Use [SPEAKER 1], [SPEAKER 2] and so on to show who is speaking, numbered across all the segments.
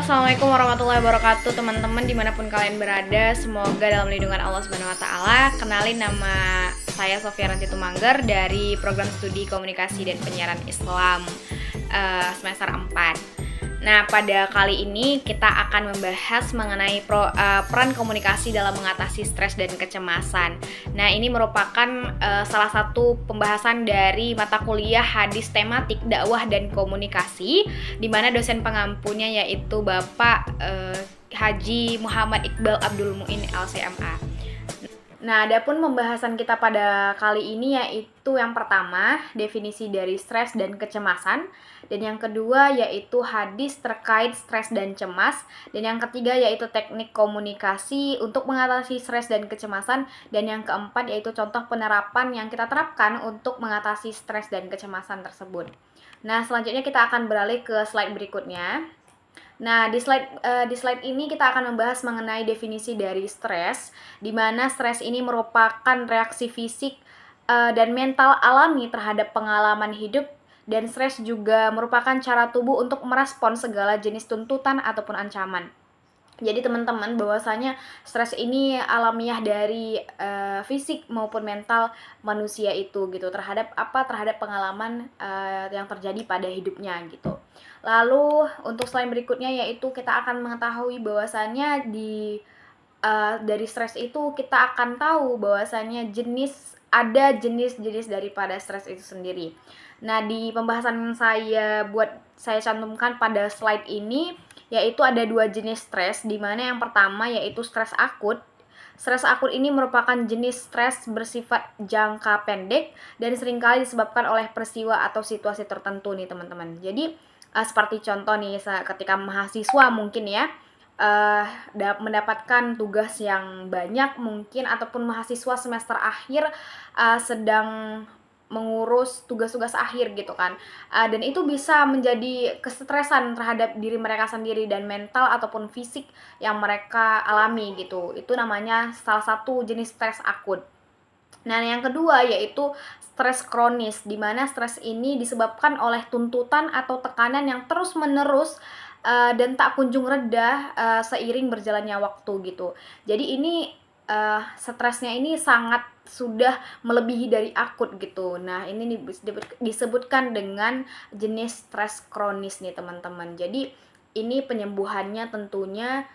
[SPEAKER 1] Assalamualaikum warahmatullahi wabarakatuh, teman-teman dimanapun kalian berada. Semoga dalam lindungan Allah Subhanahu Wa Taala. Kenalin, nama saya Sofia Ranti Tumangger dari program studi komunikasi dan penyiaran Islam semester 4. Nah, pada kali ini kita akan membahas mengenai peran komunikasi dalam mengatasi stres dan kecemasan. Nah, ini merupakan salah satu pembahasan dari mata kuliah hadis tematik dakwah dan komunikasi, di mana dosen pengampunya yaitu Bapak Haji Muhammad Iqbal Abdul Muin LCMA. Nah, adapun pembahasan kita pada kali ini yaitu yang pertama, definisi dari stres dan kecemasan, dan yang kedua yaitu hadis terkait stres dan cemas, dan yang ketiga yaitu teknik komunikasi untuk mengatasi stres dan kecemasan, dan yang keempat yaitu contoh penerapan yang kita terapkan untuk mengatasi stres dan kecemasan tersebut. Nah, selanjutnya kita akan beralih ke slide berikutnya. Nah, di slide ini kita akan membahas mengenai definisi dari stres, di mana stres ini merupakan reaksi fisik dan mental alami terhadap pengalaman hidup, dan stres juga merupakan cara tubuh untuk merespons segala jenis tuntutan ataupun ancaman. Jadi teman-teman, bahwasanya stres ini alamiah dari fisik maupun mental manusia itu gitu, terhadap pengalaman yang terjadi pada hidupnya gitu. Lalu untuk slide berikutnya yaitu kita akan mengetahui bahwasanya dari stres itu kita akan tahu bahwasanya ada jenis-jenis daripada stres itu sendiri. Nah, di pembahasan saya cantumkan pada slide ini yaitu ada 2 jenis stres, di mana yang pertama yaitu stres akut. Stres akut ini merupakan jenis stres bersifat jangka pendek dan seringkali disebabkan oleh peristiwa atau situasi tertentu nih teman-teman. Jadi seperti contoh nih, ketika mahasiswa mungkin ya mendapatkan tugas yang banyak mungkin, ataupun mahasiswa semester akhir sedang mengurus tugas-tugas akhir gitu kan, dan itu bisa menjadi kesetresan terhadap diri mereka sendiri dan mental ataupun fisik yang mereka alami gitu. Itu namanya salah satu jenis stres akut. Nah, yang kedua yaitu stres kronis, di mana stres ini disebabkan oleh tuntutan atau tekanan yang terus-menerus dan tak kunjung reda seiring berjalannya waktu gitu. Jadi ini stresnya ini sangat sudah melebihi dari akut gitu. Nah, ini disebutkan dengan jenis stres kronis nih teman-teman. Jadi ini penyembuhannya tentunya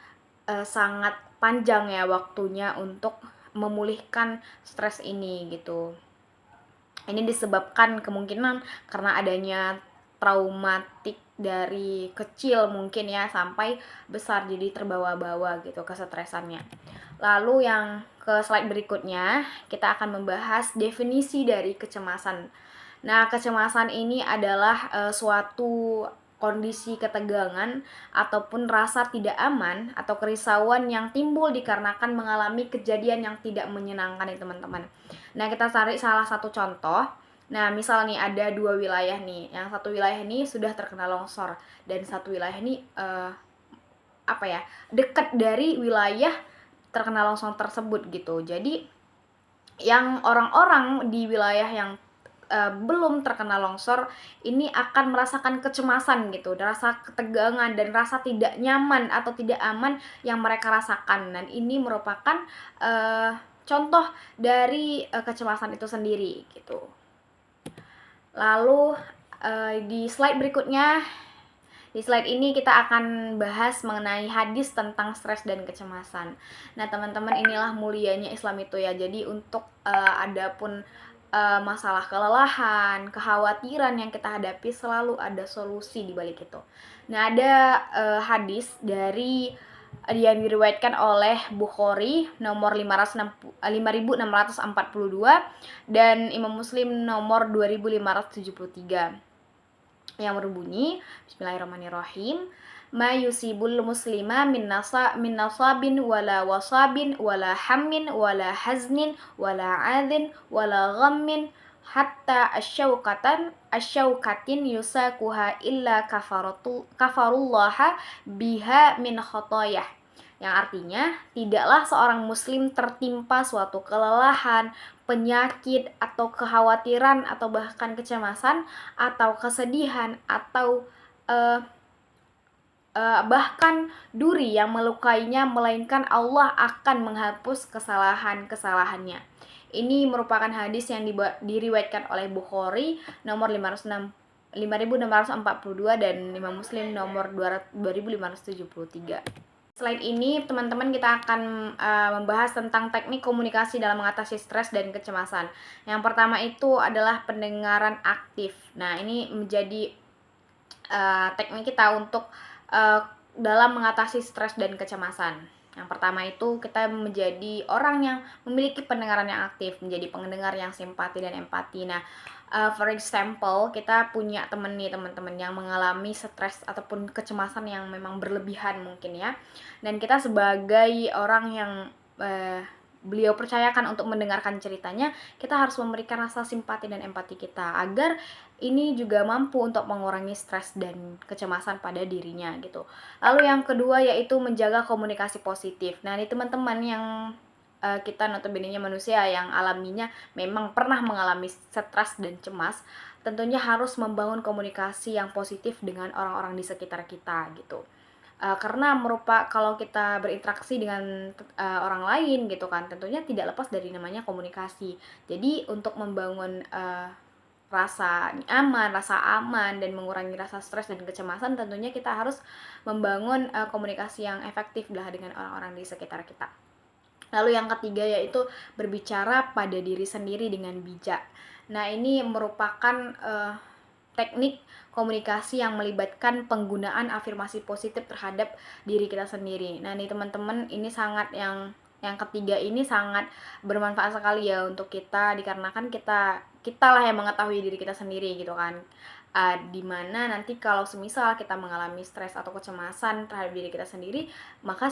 [SPEAKER 1] sangat panjang ya waktunya untuk memulihkan stres ini gitu. Ini disebabkan kemungkinan karena adanya traumatik dari kecil mungkin ya sampai besar, jadi terbawa-bawa gitu kesetresannya. Lalu yang ke slide berikutnya kita akan membahas definisi dari kecemasan. Nah, kecemasan ini adalah suatu kondisi ketegangan ataupun rasa tidak aman atau kerisauan yang timbul dikarenakan mengalami kejadian yang tidak menyenangkan nih teman-teman. Nah, kita cari salah satu contoh. Nah, misal nih ada 2 wilayah nih. Yang satu wilayah ini sudah terkena longsor, dan satu wilayah ini dekat dari wilayah terkena longsor tersebut gitu. Jadi yang orang-orang di wilayah yang belum terkena longsor ini akan merasakan kecemasan gitu, rasa ketegangan dan rasa tidak nyaman atau tidak aman yang mereka rasakan. Dan ini merupakan contoh dari kecemasan itu sendiri gitu. Lalu di slide berikutnya, di slide ini kita akan bahas mengenai hadis tentang stres dan kecemasan. Nah, teman-teman, inilah mulianya Islam itu ya. Jadi untuk adapun masalah kelelahan, kekhawatiran yang kita hadapi, selalu ada solusi di balik itu. Nah, ada hadis yang diriwayatkan oleh Bukhari nomor 5642 dan Imam Muslim nomor 2573 yang berbunyi, Bismillahirrahmanirrahim, ma yusibul muslima min nasabin wala wasabin wala hammin wala haznin wala adhin wala ghammin hatta asyaukatin yusakuha illa kafarullaha biha min khotoyah. Yang artinya, tidaklah seorang muslim tertimpa suatu kelelahan, penyakit, atau kekhawatiran, atau bahkan kecemasan, atau kesedihan, atau bahkan duri yang melukainya, melainkan Allah akan menghapus kesalahan-kesalahannya. Ini merupakan hadis yang diriwayatkan oleh Bukhari nomor 5642 dan Imam Muslim nomor 2573. Selain ini, teman-teman, kita akan membahas tentang teknik komunikasi dalam mengatasi stres dan kecemasan. Yang pertama itu adalah pendengaran aktif. Nah, ini menjadi teknik kita untuk dalam mengatasi stres dan kecemasan. Yang pertama itu kita menjadi orang yang memiliki pendengaran yang aktif, menjadi pendengar yang simpati dan empati. Nah, for example, kita punya teman-teman yang mengalami stres ataupun kecemasan yang memang berlebihan mungkin ya. Dan kita sebagai orang yang beliau percayakan untuk mendengarkan ceritanya, kita harus memberikan rasa simpati dan empati kita agar ini juga mampu untuk mengurangi stres dan kecemasan pada dirinya gitu. Lalu yang kedua yaitu menjaga komunikasi positif. Nah, ini teman-teman yang kita notabene-nya manusia yang alaminya memang pernah mengalami stres dan cemas, tentunya harus membangun komunikasi yang positif dengan orang-orang di sekitar kita gitu. Karena kalau kita berinteraksi dengan orang lain gitu kan, tentunya tidak lepas dari namanya komunikasi. Jadi untuk membangun rasa aman dan mengurangi rasa stres dan kecemasan, tentunya kita harus membangun komunikasi yang efektif lah dengan orang-orang di sekitar kita. Lalu yang ketiga yaitu berbicara pada diri sendiri dengan bijak. Nah, ini merupakan teknik komunikasi yang melibatkan penggunaan afirmasi positif terhadap diri kita sendiri. Nah, nih teman-teman, ini sangat yang ketiga ini sangat bermanfaat sekali ya untuk kita, dikarenakan kita lah yang mengetahui diri kita sendiri gitu kan. Dimana nanti kalau semisal kita mengalami stres atau kecemasan terhadap diri kita sendiri, maka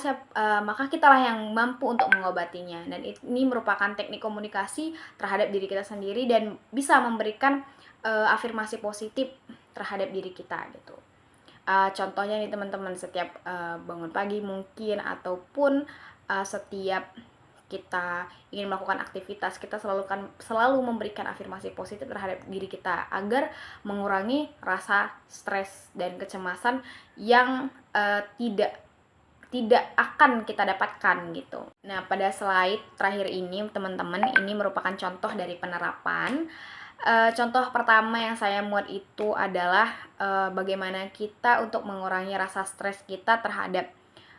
[SPEAKER 1] kita lah yang mampu untuk mengobatinya. Dan ini merupakan teknik komunikasi terhadap diri kita sendiri dan bisa memberikan afirmasi positif terhadap diri kita gitu. Contohnya nih teman-teman, setiap bangun pagi mungkin ataupun setiap kita ingin melakukan aktivitas, kita selalu memberikan afirmasi positif terhadap diri kita agar mengurangi rasa stres dan kecemasan yang tidak akan kita dapatkan gitu. Nah, pada slide terakhir ini teman-teman, ini merupakan contoh dari penerapan. Contoh pertama yang saya muat itu adalah bagaimana kita untuk mengurangi rasa stres kita terhadap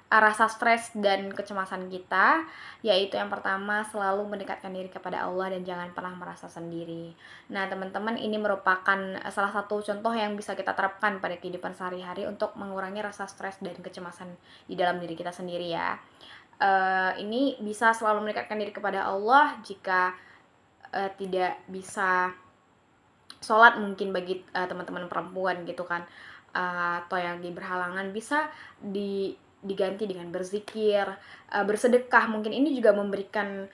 [SPEAKER 1] rasa stres dan kecemasan kita, yaitu yang pertama selalu mendekatkan diri kepada Allah dan jangan pernah merasa sendiri. Nah, teman-teman, ini merupakan salah satu contoh yang bisa kita terapkan pada kehidupan sehari-hari untuk mengurangi rasa stres dan kecemasan di dalam diri kita sendiri ya. Ini bisa selalu mendekatkan diri kepada Allah. Jika tidak bisa sholat mungkin bagi teman-teman perempuan gitu kan, atau yang berhalangan, bisa diganti dengan berzikir, bersedekah. Mungkin ini juga memberikan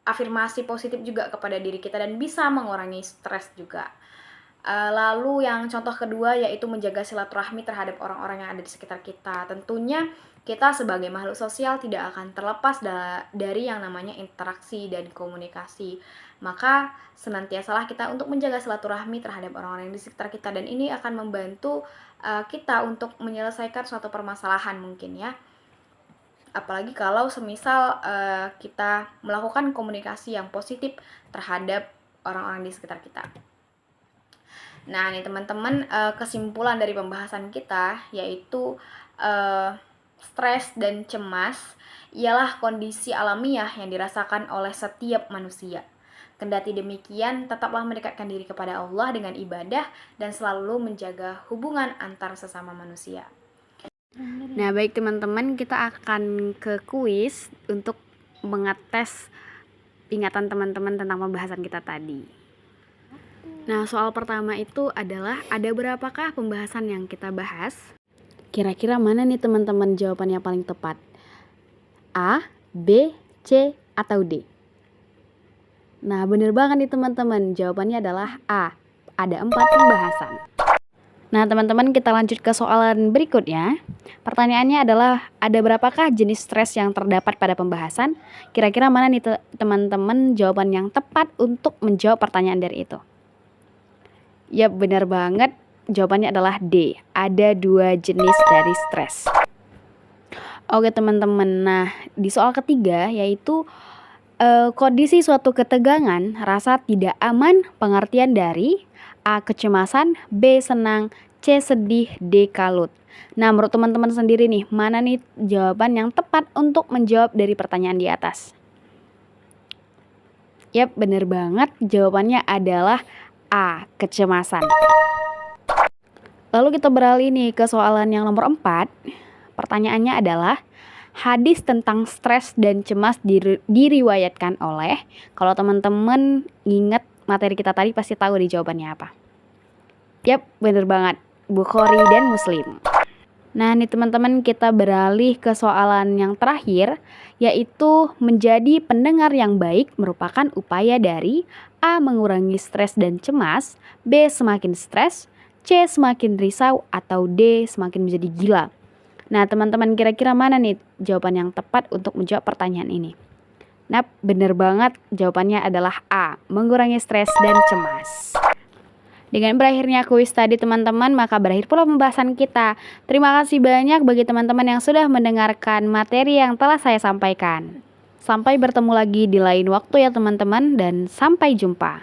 [SPEAKER 1] afirmasi positif juga kepada diri kita dan bisa mengurangi stres juga. Lalu yang contoh kedua yaitu menjaga silaturahmi terhadap orang-orang yang ada di sekitar kita. Tentunya kita sebagai makhluk sosial tidak akan terlepas dari yang namanya interaksi dan komunikasi. Maka senantiasalah kita untuk menjaga silaturahmi terhadap orang-orang yang di sekitar kita, dan ini akan membantu kita untuk menyelesaikan suatu permasalahan mungkin ya. Apalagi kalau semisal kita melakukan komunikasi yang positif terhadap orang-orang di sekitar kita. Nah, nih teman-teman, kesimpulan dari pembahasan kita yaitu stres dan cemas ialah kondisi alamiah yang dirasakan oleh setiap manusia. Kendati demikian, tetaplah mendekatkan diri kepada Allah dengan ibadah dan selalu menjaga hubungan antar sesama manusia. Nah, baik teman-teman, kita akan ke kuis untuk mengetes ingatan teman-teman tentang pembahasan kita tadi. Nah, soal pertama itu adalah, ada berapakah pembahasan yang kita bahas? Kira-kira mana nih teman-teman jawabannya paling tepat? A, B, C, atau D? Nah, bener banget nih teman-teman, jawabannya adalah A. Ada 4 pembahasan. Nah, teman-teman, kita lanjut ke soalan berikutnya. Pertanyaannya adalah, ada berapakah jenis stres yang terdapat pada pembahasan? Kira-kira mana nih teman-teman jawaban yang tepat untuk menjawab pertanyaan dari itu? Ya, benar banget.
[SPEAKER 2] jawabannya adalah D. Ada 2 jenis dari stres. Oke teman-teman, nah di soal ketiga yaitu kondisi suatu ketegangan, rasa tidak aman, pengertian dari A. Kecemasan, B. Senang, C. Sedih, D. Kalut. Nah menurut teman-teman sendiri nih, mana nih jawaban yang tepat untuk menjawab dari pertanyaan di atas? Yap, bener banget, jawabannya adalah A. Kecemasan. Lalu kita beralih nih ke soalan yang nomor 4. Pertanyaannya adalah, hadis tentang stres dan cemas diriwayatkan oleh, kalau teman-teman ingat materi kita tadi pasti tahu di jawabannya apa. Yap, bener banget, Bukhari dan Muslim. Nah nih teman-teman, kita beralih ke soalan yang terakhir, yaitu menjadi pendengar yang baik merupakan upaya dari A. Mengurangi stres dan cemas, B. Semakin stres, C. Semakin risau, atau D. Semakin menjadi gila. Nah teman-teman, kira-kira mana nih jawaban yang tepat untuk menjawab pertanyaan ini? Nah bener banget, jawabannya adalah A. Mengurangi stres dan cemas. Dengan berakhirnya kuis tadi teman-teman, maka berakhir pula pembahasan kita. Terima kasih banyak bagi teman-teman yang sudah mendengarkan materi yang telah saya sampaikan. Sampai bertemu lagi di lain waktu ya teman-teman, dan sampai jumpa.